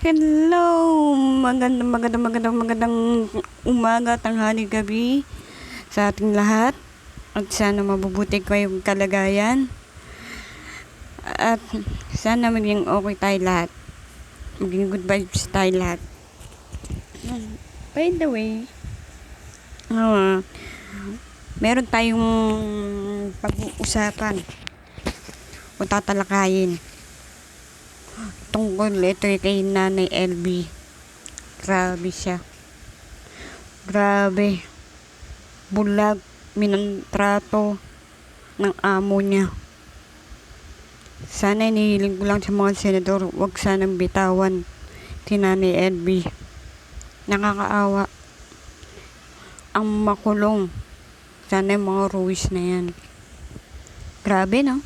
Hello! Magandang umaga, tanghali, gabi sa ating lahat. At sana mabubuti ko yung kalagayan. At sana maging okay tayo lahat. Maging good vibes tayo lahat. By the way, meron tayong pag-uusapan o tatalakayin tungkol ito kay Nanay LB. Grabe siya. Grabe. Bulag, minantrato ng amo niya. Sana inihiling ko lang sa mga senador, wag sanang bitawan si Nanay LB. Nakakaawa. Ang makulong. Sana yung mga ruwis na yan. Grabe, no?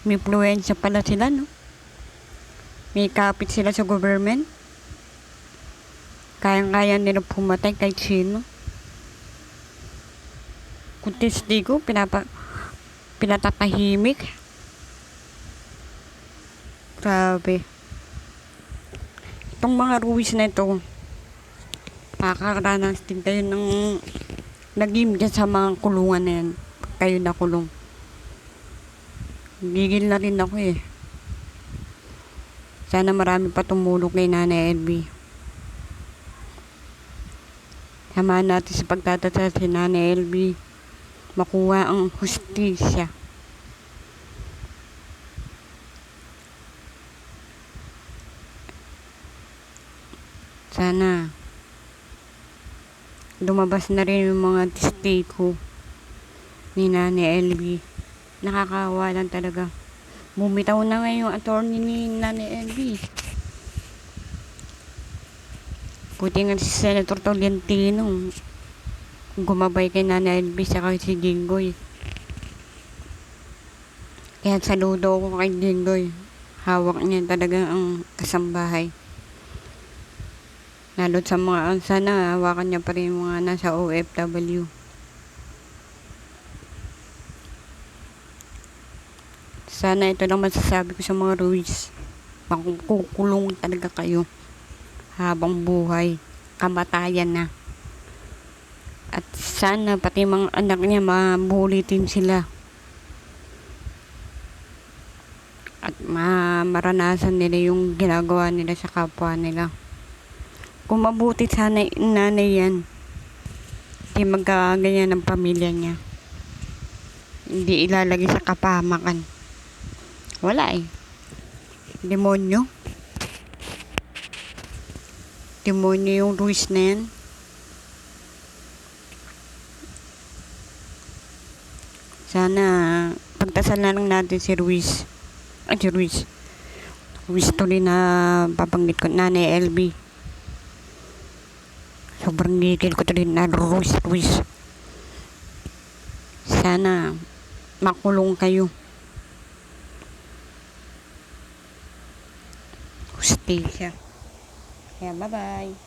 May influensya pala sila, no? May kapit sila sa government. Kayang-kaya nila pumatay kahit sino. Kung testigo, pinatatahimik. Grabe. Itong mga ruwis na ito, nakakaranas din kayo ng naging dyan sa mga kulungan na yan. Kayo na kulong. Gigil na rin ako eh. Sana marami pa tumulong kay Nanay LB. Samahan natin sa pagtatatala si Nanay LB. Makuha ang hustisya. Sana lumabas na rin yung mga testigo ni Nanay LB. Nakakawa lang talaga. Bumitaw na nga yung attorney ni Nanay LB. Buti nga si Senator Tolentino gumabay kay Nanay LB saka si Jinggoy. Kaya saludo ko kay Jinggoy. Hawak niya talaga ang kasambahay. Lalo sa mga sana hawakan niya pa rin yung mga nasa OFW. Sana ito lang masasabi ko sa mga ruwis. Makukulong talaga kayo habang buhay. Kamatayan na. At sana pati mga anak niya mabulitin sila. At maranasan nila yung ginagawa nila sa kapwa nila. Kung mabuti sana nanay yan, hindi magkaganyan ng pamilya niya. Hindi ilalagay sa kapahamakan. Wala eh. Demonyo. Demonyo yung ruwis na yan. Sana pagtasal na lang natin si Ruiz. Si Ruiz. Ruiz tuloy na papanggit ko. Nanay LB. Sobrang gigil ko tuloy na Ruiz. Sana makulong kayo. Hustisya. Kaya bye-bye.